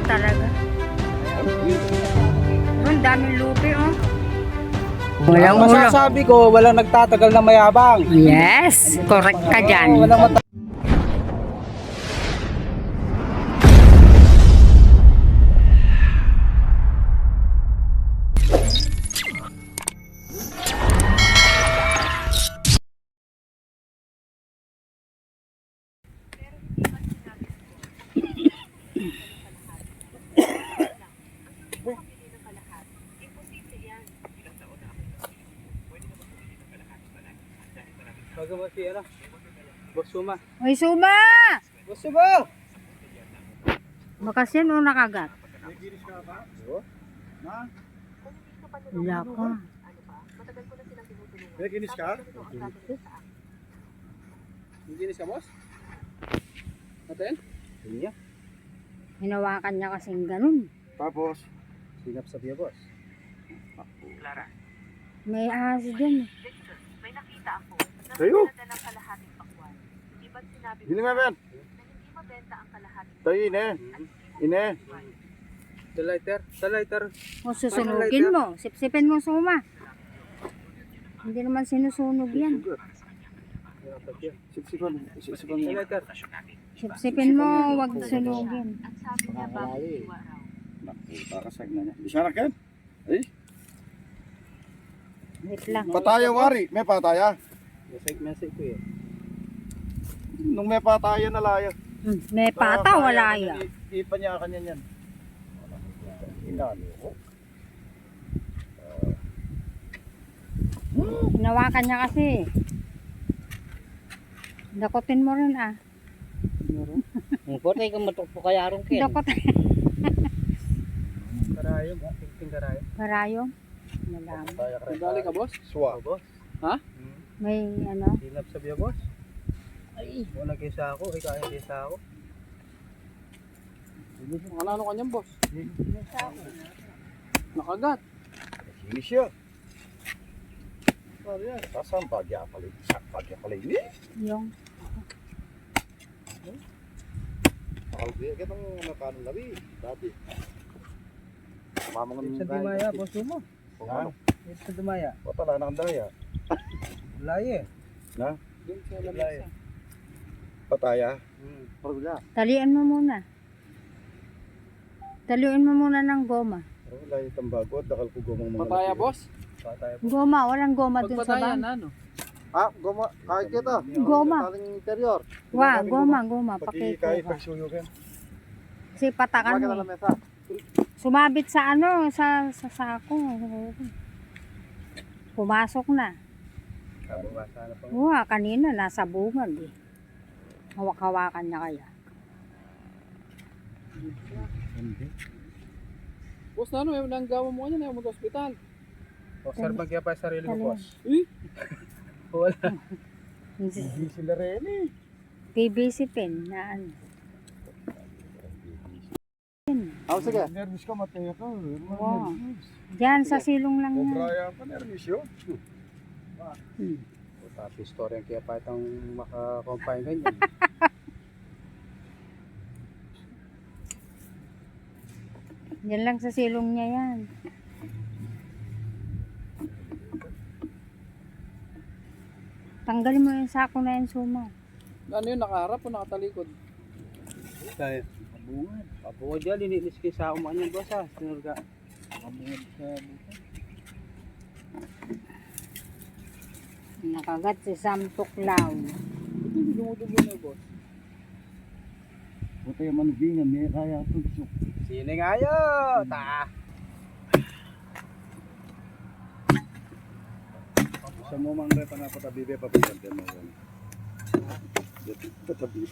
talaga. Ang daming lupi, oh. Walang Ang ulo. masasabi ko, walang nagtatagal na mayabang. Yes, correct ka dyan. Walang Bago si ano? Boss Suma. Ay, Suma! Boss Suma! Bakas yan, oh, nakagat. May giris ka ba? Oo. Ma? Wala ka. May giris ka? May giris ka, boss? Natin? Iya. Hinawakan niya kasing ganun. Tapos, sinap sa biya, boss. Clara. May ahas dyan. May nakita ako na Tayo. nagdala ng kalahating pakwan. Di ba't sinabi mo Hindi nga, na Ben. hindi mabenta ang kalahating Tayo, ine. Ine. pakwan? Sa lighter. O, susunugin mo. Sipsipin mo, Suma. Hindi naman sinusunog yan. Sipsipan. Sa lighter. Sipsipin mo, wag sunugin. Ang sabi niya bakit iwa raw. Nakakasag na niya. Di siya rakan? Ay. Wait lang. Pataya, wari. May pataya. Mesig ko eh. Nung may pataya na laya. May pata, wala yan. Ipan niya kanya yan. Inano ko. Hinawakan niya kasi. Dakotin mo rin, ah. Puti ka matukpo kaya arong kin. Dakot. Karayom, ting karayom. Karayom. Malam. Dali ka, boss? Suwa. Boss. Ha? May ano. Hinap sa biya, boss? Ay. Wala kaysa ako. Ay, kaya kaysa ako. Ano kanyang, boss? Nakagat. Sige siya. Saan bagya pala ini? Yung. Kalbi, kitang nakanon labi. Dati. Mamang Sa Dumaya, boss mo. Ha? Sa Dumaya. Wala na kandaya. Laye. Na? Doon sa Lamesa. Pataya. Pagla. Talian mo muna. Talian mo muna ng goma. Oh, layo tambago. Dakal ko gomang mga. Pataya, boss? Goma, walang goma dun sa bang. ano? Ah, goma. Kahit kita. Goma. Taling interior. Goma. Paki Pakiko kahit ka. pagsuyugan. Kasi patakan mo. mesa. Sumabit sa ano, sa sako. Pumasok na. Kababasa na pa. Wah, kanina nasa bungad eh. Hawak-hawakan niya kaya. Boss, na ano? May nanggawa mo kanya na yung hospital. Observe kaya pa sarili ko, boss. Wala. Hindi sila rin eh. PVC pen na ano. Ako sige. Nervous ka, mataya ka. Wow. Diyan sa silong lang yan. Obraya pa, nervous yun. Hmm. Tapi story ang kaya pa itong makakompine ganyan. Diyan lang sa silong niya yan. Tanggalin mo yung sako na yung Suma. Ano yun? Nakaharap o nakatalikod? Kaya, Abungan. Abungan dyan. Linilis kayo sa umaan yan, boss ha. Sinurga. Abungan sa buka. Nakagat si Sam Tuklaw. Hindi dumudugo na, boss. buta yung manubingan, may kaya tugsok. Sine nga yo! Ta! Sa mo mang repa na patabibe pa pinagyan mo yun. Patabi.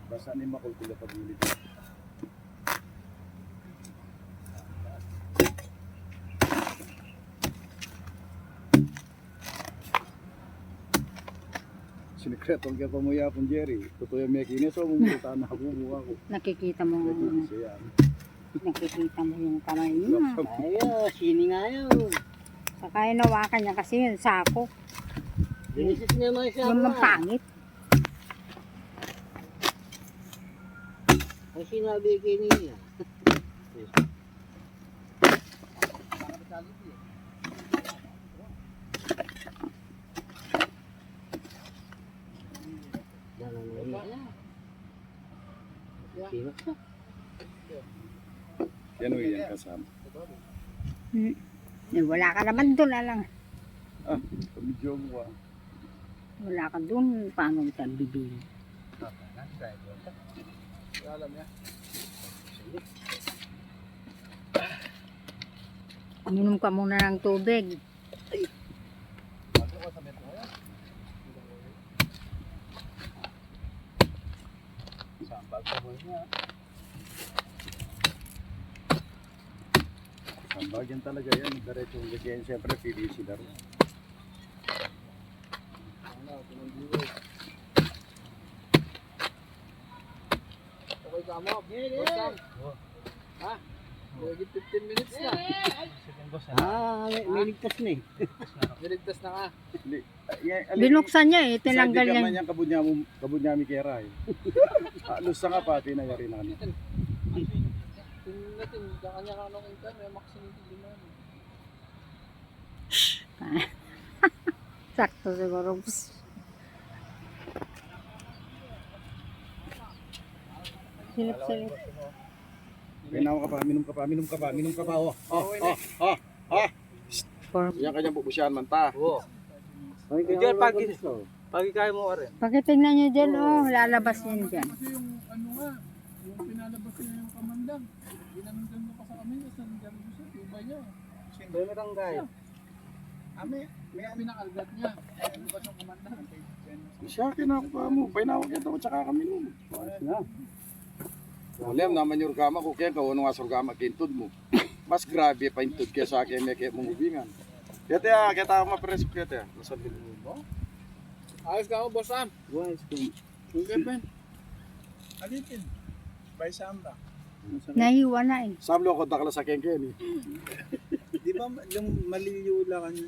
Basta ni makultila pagulid. Sinikreto kaya pamuya pong Jerry. Totoo yung may kinis o mumulita na ako mukha ko. Nakikita mo, Nakikinis siya. nakikita mo yung kamay niya. Ayo, sini nga yun. Saka hinawakan niya kasi yung sako. Dinisis niya mga siya. Yung pangit. Ang sinabi kayo niya. Yan o yan kasama. Eh, wala ka naman doon, alang. Medyo mo Wala ka doon, paano kita bibili? alam niya. Uminom ka muna ng tubig. Sambag yan talaga yan. Diretso ang gagawin. Siyempre, PVC na rin. Okay ka mo. Ha? Magiging 15 minutes na. May ligtas na eh. Niligtas na ka. Hindi. Binuksan niya eh, tinanggal Sa niya. yung kabunyami kera eh. Halos sa nga pati na yari na. Tingnan natin, kanya ka nung income, may maximum demand. Sakto siguro. Silip-silip. Pinawa ka pa, minum ka pa, minum ka pa, minum ka pa. Oh. Yan kanya bubusyan man ta. Oo. Diyan, Pag kaya mo ka rin. Pakitingnan niyo dyan, oh, lalabas yan dyan. Kasi yung ano nga, yung pinalabas niya yung kamandang. Ginanong mo pa sa kami, tapos nandiyan mo siya, iba niya. Doon mo tanggay. Kami, may pinakalgat niya. Lumabas yung kamandang. Siya kinakuha mo, painawag ito at saka kami nun. Ulam naman yung gama ko kaya kung ano nga surgama kintod mo. Mas grabe pa intod kaya sa akin may kaya mumubingan. Kaya tayo mapresip kaya tayo. Masabi mo. Ayos ka mo, boss Sam. Pen. Alitin. By Samba. Nahiwa na eh. Sablo ko dakla sa kengken eh. Di ba yung maliliw lang kanya?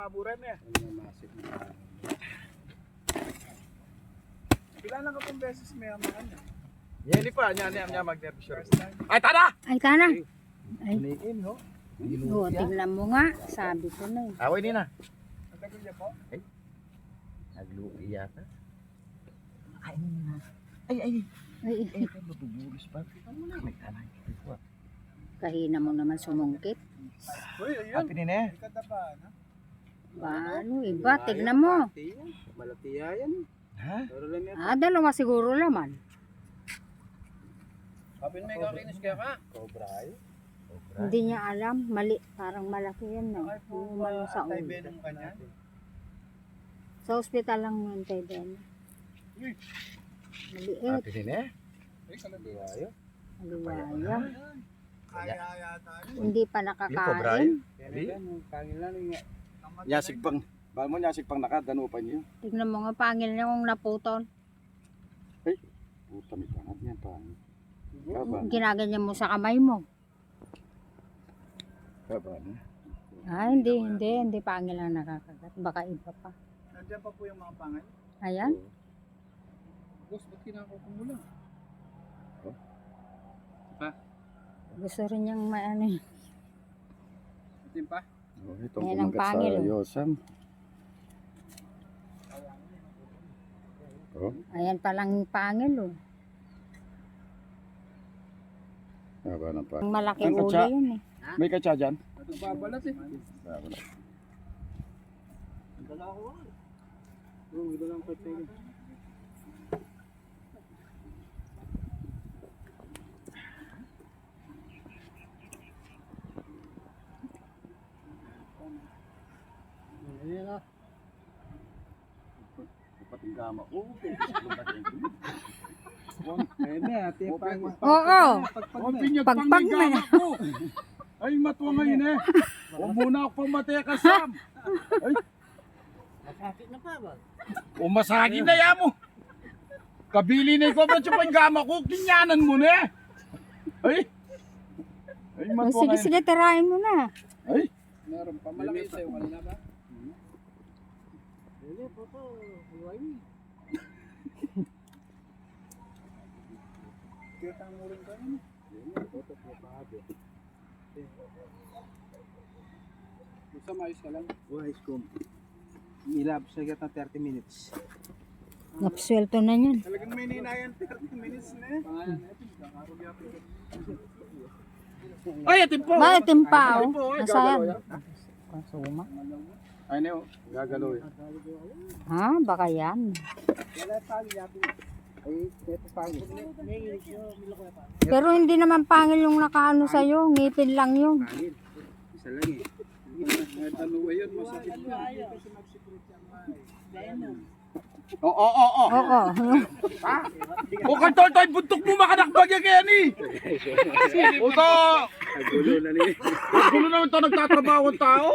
Maburan eh. Pila lang ka pong beses may amakan niya. Yan pa, niya mag-nervous. Ay, tada! Ay, kana. Ay, Liin, no? oh, tingnan mo nga. Sabi ko na eh. Away din na. Nagtagal niya po? Nagluwi yata. Ay, Matubulis pa. May tanay. kahina mo naman sumungkit. Uy, ayun. Happy din eh. Ikadaba, no? Paano, iba? Tignan mo. Malatiya yan. Ha? Pero lang yan. Dalawa siguro naman. Kapin may kakinis kaya ka. Cobra ay. Hindi niya alam. Mali. Parang malaki yan na. Umano sa ulo. Venom ka niya. Sa ospital lang yun tayo din. Maliit. Happy din eh. Uy, kalabi. Maluwaya. Kaya yata. Hindi pa Cobra nakakain. ay. Pangil lang yung Nyasig pang. Bahal mo nyasig pang nakadanupan niyo. Tignan mo nga, pangil niya kung naputol. Puta may tangat niya pa. Kaba. Ginaganyan mo sa kamay mo. Kaba. Hindi pangil ang nakakagat. Baka iba pa. Nandiyan pa po yung mga pangal. Ayan. Boss, ba't kinakuha mo lang? Gusto rin niyang maano yun. Itim pa? Oh, itong Ayan ang kumagat pangil, sa oh. Yosam. Oh, Ayan palang pangil oh. kaba na pa. Ang malaki Ang ulo katsa? yun eh. May katsa dyan? Nagbabalat eh. Wala. dala ko. Yung iba lang pwede. Pating gama. Oh, okay. Oo. Pagpag na yan. Ay, matuwa ngayon eh. Huwag muna ako pamatay ka, Sam. Masakit na pa ba? O masagin na yan mo. Kabili na ikaw ba siya gama ko? Kinyanan mo na eh. Ay. Ay, Oh, matuwa sige, ngayon. sige, tirahin mo na. Ay. Meron pa. Malaki sa'yo kanina ba? Hindi po to. Huwag. Kita Basta maayos ka lang. Ayos ko. Ilabas na kita 30 minutes. Napswelto na yan. Talagang may ninayan 30 minutes na eh. Ay, atin po! Bakit timpa, oh? Ay, Nasaan? gagalaw yan. Consuma. Ay, no. Gagalaw eh. Ha? Baka yan. Pero hindi naman pangil yung nakaano sa'yo. Ngipin lang yun. Isa lang eh. Ano ba yun? Masakit na. Oo. Oo. Bukang toy buntok mo makanakbag yan kaya ni. Uto! Gulo na niya. Gulo naman ito nagtatrabaho ang tao.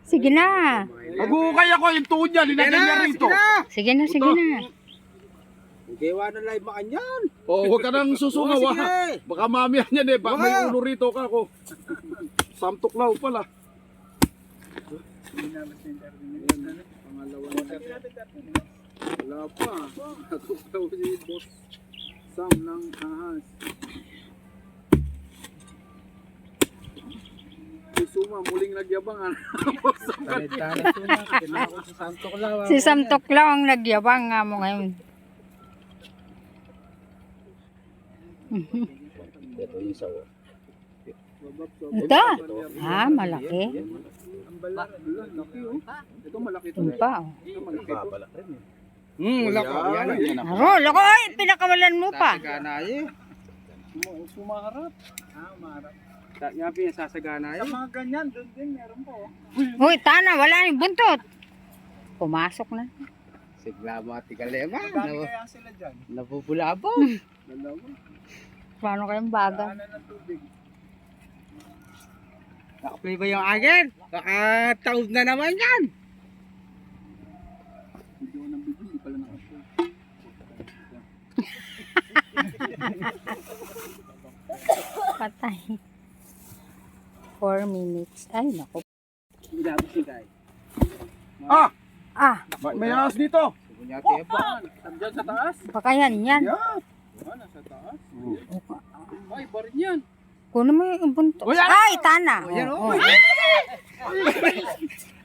Sige na. Magukay ako yung tuon niya. Linagyan niya rito. Sige na, sige na. Gawa na live makan yan. Huwag ka nang susungaw Oh, ha. sige. Baka mamihan yan eh. Baka may ulo rito ka ako. Samtuklaw pala. Wala pa. Natuklaw si Boss Sam ng ahas. Si Suma muling nagyabang. Si Sam Tuklaw ang nagyabang nga mo ngayon. Ito yung sawa. Ito? Ha, malaki. Ang balat. Laki oh. Ito malaki to. Timpa, oh. Ito malaki to. Lako. Yan. Aro, lako, ay, pinakawalan mo pa. Sasagana eh. Sumaharap. Umaharap. Nga pinasasagana eh. Sa mga ganyan, doon din meron po. Uy, tana, wala yung buntot. Pumasok na. Sigla mga tigalema. Dami kaya sila dyan. Nabubulabog. Dalawa. Paano kayong baga? Daanan ng tubig. Nakaplay ba yung agad? Nakataob na naman yan. Video ng video, hindi pala nakaplay. Patay. 4 minutes. Ay, naku. Ilabas si Guy. Ah! May ahas dito. Bunyati ba? Diyan sa taas. baka yan. Yan. Nasa taas. Ay, barin yan. Kunin mo yung buntot. Ay, tana. Yan, Oo, oh. oo.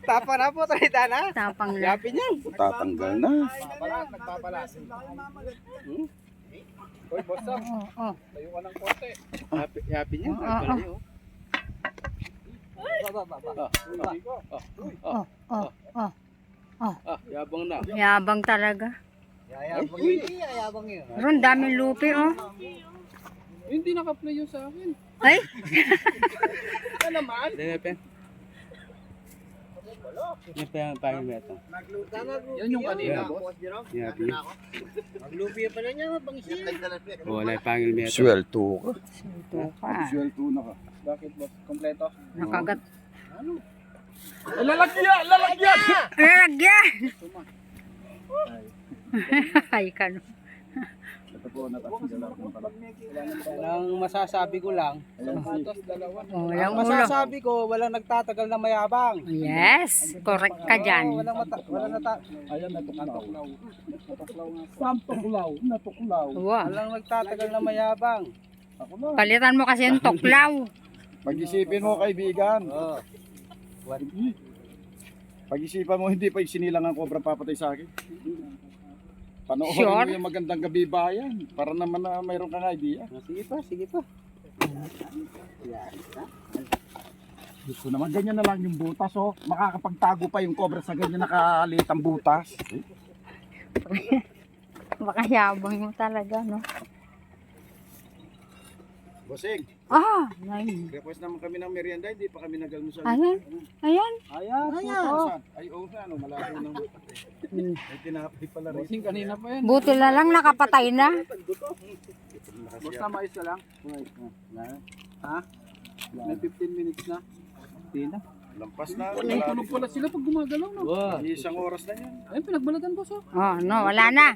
Tapa na po, talita na. Tapang na. Yapi niya. Tatanggal na. Nagpapalat. Hoy, boss Sam. Oo. Tayo ka ng konti. Yapi niya. Oo. Yabang na. Yabang talaga. Yayabang yun. Yayabang yun. Pero ang daming lupi, oh. Hindi naka-play yun sa akin. Ay, Ano naman? Dami pa. Yan pa yung pangin beto. Yan yung kanina, boss. Yapi. Maglupi pa na niya. Wala yung pangin beto. Swelto ka. ito pa. Swelto na ka. Bakit, boss? Kompleto? Nakagat. Lalagyan! Lalagyan! Ay, kano. Ito po, natatanggal ako ng pala. Ang masasabi ko lang, Tapos dalawa. Oh, ang walang ulo. masasabi ko, walang nagtatagal na mayabang. Yes, correct ka dyan. Ayan, natuklaw. Natuklaw nga. Samtuklaw. Natuklaw. Wow. Walang nagtatagal na mayabang. Ako na. Palitan mo kasi yung tuklaw. Pag-isipin mo, kaibigan. Oh. Pag-isipan mo, hindi pa sinilang ang kobra papatay sa akin. Panoorin Sure? mo yung magandang gabi bayan. Para naman na mayroon kang idea. Sige pa, sige pa. Gusto naman ganyan na lang yung butas, oh. Makakapagtago pa yung kobra sa ganyan nakalitang butas. Baka yabang mo talaga, no? Bossing, Nice. request naman kami ng merienda, hindi pa kami nag-almusal. Ayan. Ayan. Saan? Ay, oo nga, ano, malabo ng may tinapay pala rin. Bossing, kanina pa yan. Buti na lang nakapatay na. Basta mais ka lang. Ha? May 15 minutes na. Hindi na. Lampas na. Ay, tunog pala sila pag gumagalaw, no? Wow. Isang oras na yan. Ayun, pinagbalatan, boss, oh. Oh, no, wala na.